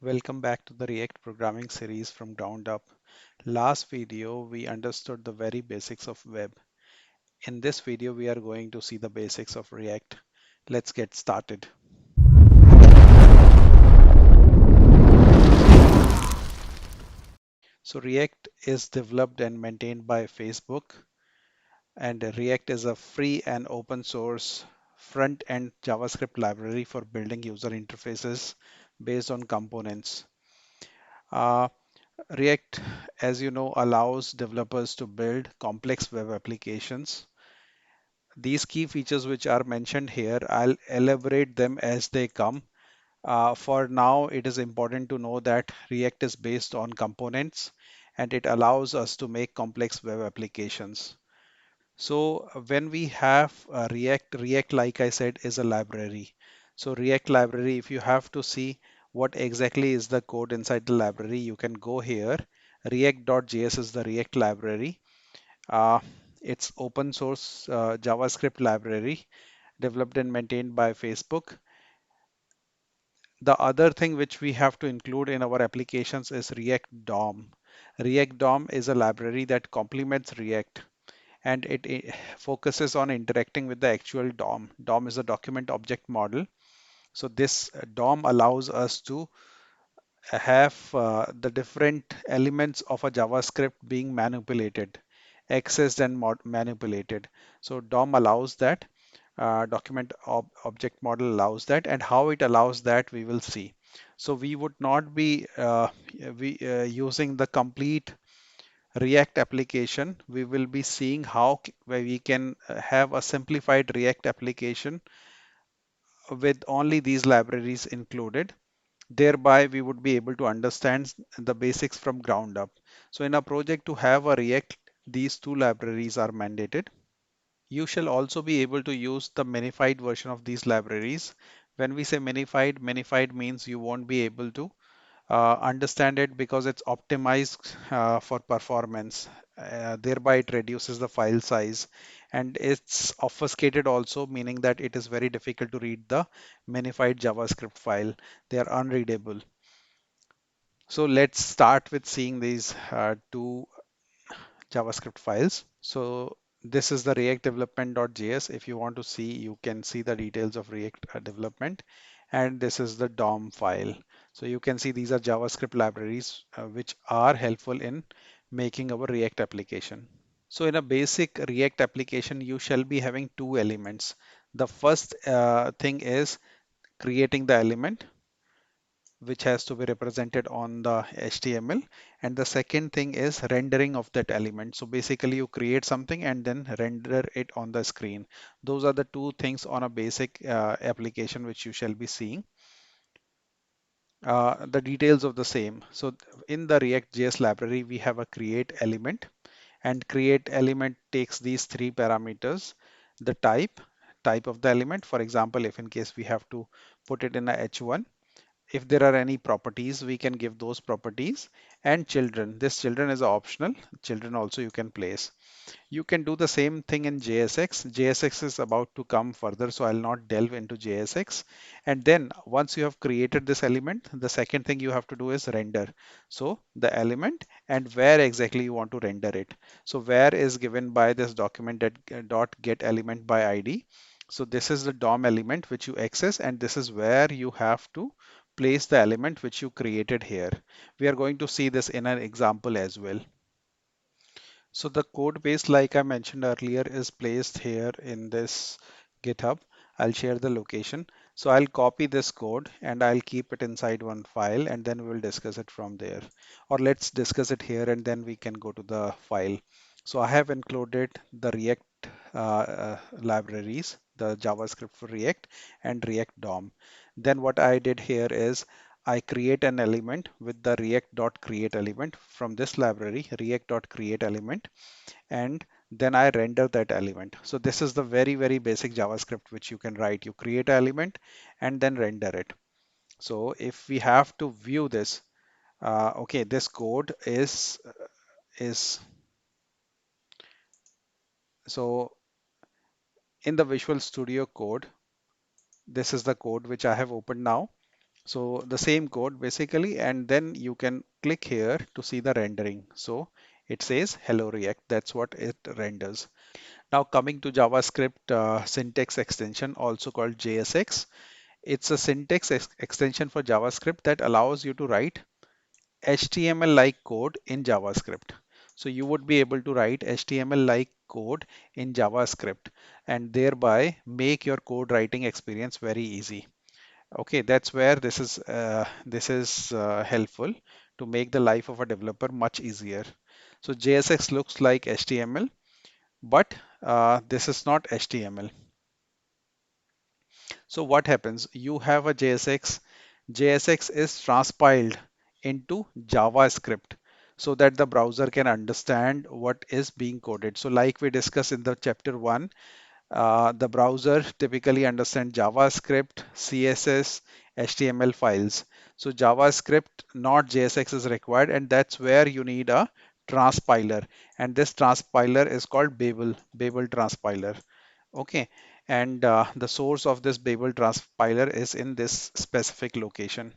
Welcome back to the React programming series from ground up. Last video, we understood the very basics of web. In this video, we are going to see the basics of React. Let's get started. So React is developed and maintained by Facebook, and React is a free and open source front-end JavaScript library for building user interfaces based on components. Uh, React, as you know, allows developers to build complex web applications. These key features which are mentioned here, I'll elaborate them as they come. For now, it is important to know that React is based on components and it allows us to make complex web applications. So when we have React, like I said, is a library. So React library, if you have to see what exactly is the code inside the library, you can go here. React.js is the React library. Uh, it's open source JavaScript library developed and maintained by Facebook. The other thing which we have to include in our applications is React DOM. React DOM is a library that complements React and it focuses on interacting with the actual DOM. DOM is a document object model. So this DOM allows us to have the different elements of a JavaScript being manipulated, accessed and manipulated. So DOM allows that, object model allows that, and how it allows that we will see. So we would not be using the complete React application. We will be seeing how where we can have a simplified React application with only these libraries included. Thereby, we would be able to understand the basics from ground up. So in a project to have a React, these two libraries are mandated. You shall also be able to use the minified version of these libraries. When we say minified means you won't be able to understand it because it's optimized for performance. Thereby, it reduces the file size and it's obfuscated also, meaning that it is very difficult to read the minified JavaScript file. They are unreadable. So let's start with seeing these two JavaScript files. So this is the React development.js. If you want to see, you can see the details of React development. And this is the DOM file. So you can see these are JavaScript libraries which are helpful in making our React application. So in a basic React application, you shall be having two elements. The first thing is creating the element, which has to be represented on the HTML. And the second thing is rendering of that element. So basically you create something and then render it on the screen. Those are the two things on a basic application which you shall be seeing. The details of the same. So in the React.js library, we have a create element, and create element takes these three parameters: the type of the element. For example, if in case we have to put it in a H1, if there are any properties, we can give those properties. And children, this children is optional. Children also you can place. You can do the same thing in JSX. JSX is about to come further, so I'll not delve into JSX. And then once you have created this element, the second thing you have to do is render. So the element and where exactly you want to render it. So where is given by this document that dot get element by ID. So this is the DOM element which you access, and this is where you have to place the element which you created here. We are going to see this in an example as well. So the code base, like I mentioned earlier, is placed here in this GitHub. I'll share the location. So I'll copy this code and I'll keep it inside one file and then we'll discuss it from there. Or let's discuss it here and then we can go to the file. So I have included the React libraries, the JavaScript for React and React DOM. Then what I did here is I create an element with the react.create element from this library, react.create element, and then I render that element. So this is the very, very basic JavaScript which you can write. You create an element and then render it. So if we have to view this, okay, this code is so in the Visual Studio Code, this is the code which I have opened now. So the same code basically, and then you can click here to see the rendering. So it says hello React. That's what it renders. Now coming to JavaScript syntax extension, also called JSX. It's a syntax extension for JavaScript that allows you to write HTML-like code in JavaScript. So you would be able to write HTML-like code in JavaScript and thereby make your code writing experience very easy. Okay, that's where this is helpful to make the life of a developer much easier. So JSX looks like HTML, but this is not HTML. So what happens? You have a JSX. JSX is transpiled into JavaScript so that the browser can understand what is being coded. So like we discussed in the chapter 1, the browser typically understands JavaScript, CSS, HTML files. So JavaScript, not JSX is required, and that's where you need a transpiler. And this transpiler is called Babel transpiler. Okay, and the source of this Babel transpiler is in this specific location.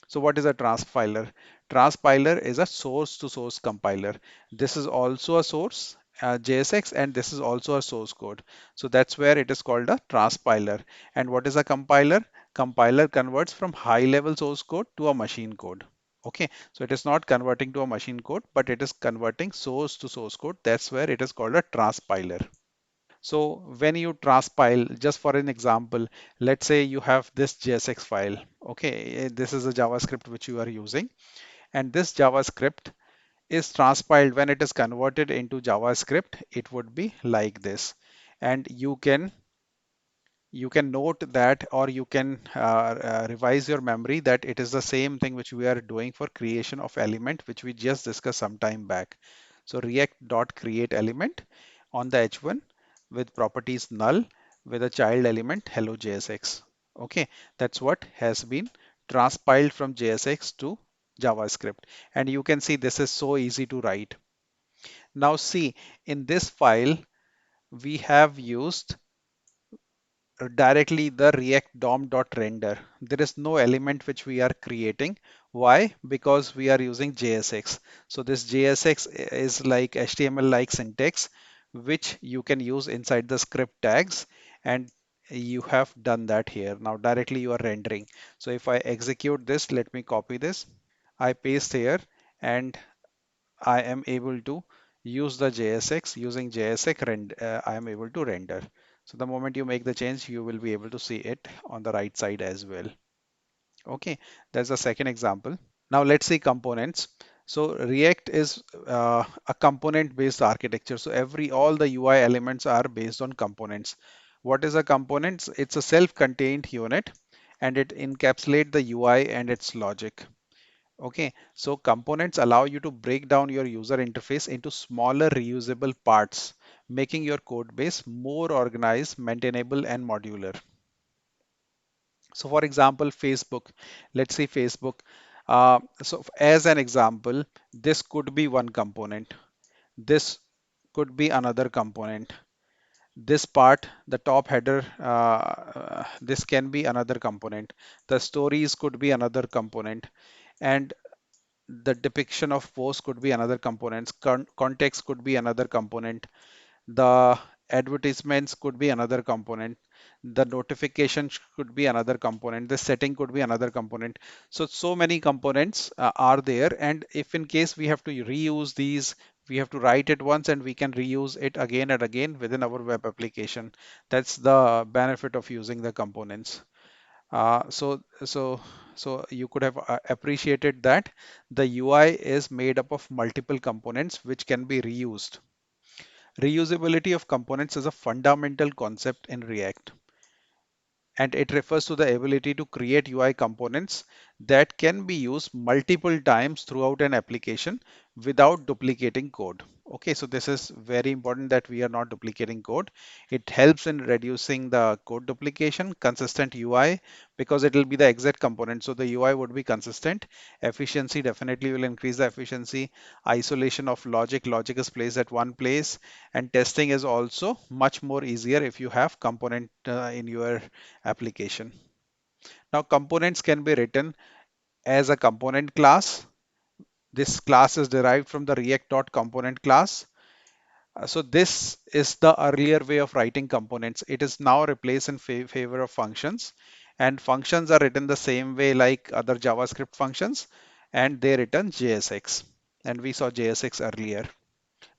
So what is a transpiler? Transpiler is a source to source compiler. This is also a source JSX, and this is also a source code. So that's where it is called a transpiler. And what is a compiler? Compiler converts from high level source code to a machine code. Okay, so it is not converting to a machine code, but it is converting source to source code. That's where it is called a transpiler. So when you transpile, just for an example, let's say you have this JSX file. Okay, this is a JavaScript which you are using, and this JavaScript is transpiled. When it is converted into JavaScript, it would be like this. And you can note that, or you can revise your memory that it is the same thing which we are doing for creation of element, which we just discussed some time back. So react dot create element on the h1 with properties null with a child element hello JSX. Okay, that's what has been transpiled from JSX to JavaScript. And you can see this is so easy to write. Now see, in this file, we have used directly the react dom.render. There is no element which we are creating. Why? Because we are using JSX. So this JSX is like HTML like syntax, which you can use inside the script tags, and you have done that here. Now directly you are rendering. So if I execute this, let me copy this. I paste here, and I am able to use the JSX. Using JSX, I am able to render. So the moment you make the change, you will be able to see it on the right side as well. Okay, that's the second example. Now let's see components. So React is a component-based architecture. So all the UI elements are based on components. What is a component? It's a self-contained unit, and it encapsulates the UI and its logic. Okay, so components allow you to break down your user interface into smaller reusable parts, making your code base more organized, maintainable, and modular. So for example, Facebook, let's say Facebook. As an example, this could be one component. This could be another component. This part, the top header, this can be another component. The stories could be another component. And the depiction of post could be another component. Context could be another component. The advertisements could be another component. The notifications could be another component. The setting could be another component. So many components are there, and if in case we have to reuse these, we have to write it once and we can reuse it again and again within our web application. That's the benefit of using the components. So you could have appreciated that the UI is made up of multiple components which can be reused. Reusability of components is a fundamental concept in React, and it refers to the ability to create UI components that can be used multiple times throughout an application without duplicating code. Okay, so this is very important that we are not duplicating code. It helps in reducing the code duplication, consistent UI, because it will be the exact component. So the UI would be consistent. Efficiency definitely will increase the efficiency. Isolation of logic is placed at one place, and testing is also much more easier if you have component in your application. Now components can be written as a component class. This class is derived from the React.component class. So this is the earlier way of writing components. It is now replaced in favor of functions, and functions are written the same way like other JavaScript functions, and they return JSX. And we saw JSX earlier.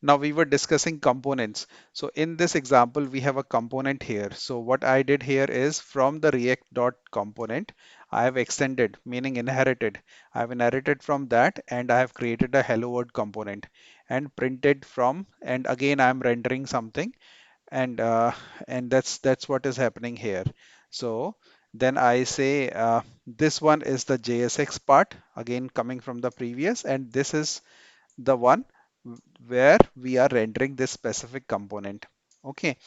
Now we were discussing components. So in this example, we have a component here. So what I did here is from the React.component, I have extended, meaning inherited. I have inherited from that and I have created a hello world component and printed from, and again I'm rendering something, and that's what is happening here. So then I say this one is the JSX part, again coming from the previous, and this is the one where we are rendering this specific component. Okay,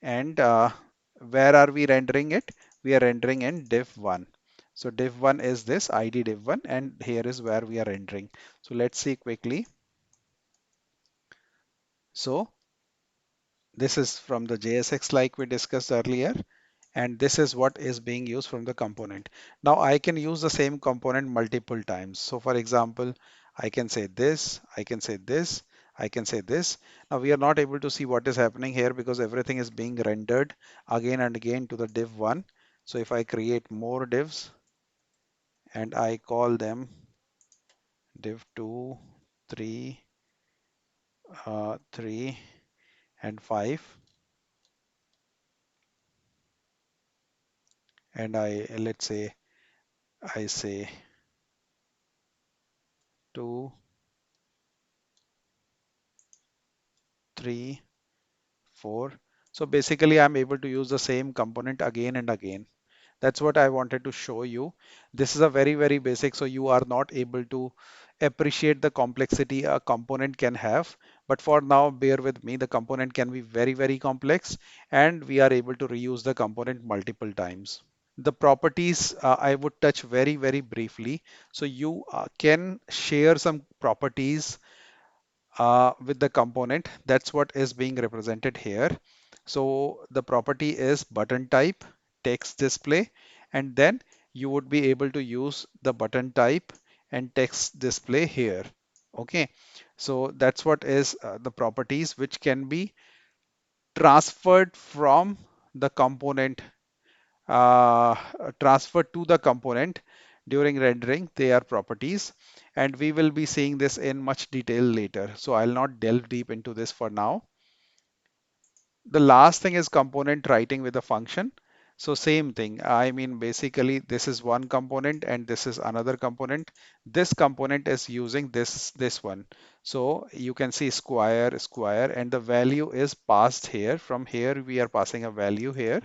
and where are we rendering it? We are rendering in div1. So div1 is this id div1, and here is where we are rendering. So let's see quickly. So this is from the JSX like we discussed earlier, and this is what is being used from the component. Now I can use the same component multiple times. So for example, I can say this, I can say this, I can say this. Now we are not able to see what is happening here because everything is being rendered again and again to the div 1. So if I create more divs and I call them div 2, 3, 3 and 5, and I let's say I say 2, 3, 4. So basically I'm able to use the same component again and again. That's what I wanted to show you. This is a very basic, so you are not able to appreciate the complexity a component can have. But for now, bear with me, the component can be very complex, and we are able to reuse the component multiple times. The properties I would touch very briefly. So you can share some properties with the component. That's what is being represented here. So the property is button type, text display, and then you would be able to use the button type and text display here. Okay, so that's what is the properties which can be transferred from the component, uh, transferred to the component during rendering. They are properties, and we will be seeing this in much detail later. So I'll not delve deep into this for now. The last thing is component writing with a function. So same thing. I mean, basically this is one component and this is another component. This component is using this one. So you can see square, and the value is passed here. From here we are passing a value here,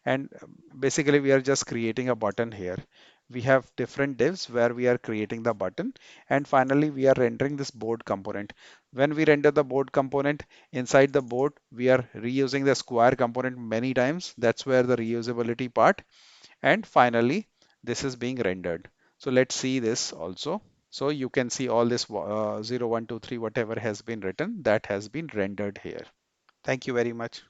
and basically we are just creating a button here. We have different divs where we are creating the button, and finally we are rendering this board component. When we render the board component inside the board, we are reusing the square component many times. That's where the reusability part, and finally this is being rendered. So let's see this also. So you can see all this 0 1 2 3 whatever has been written, that has been rendered here. Thank you very much.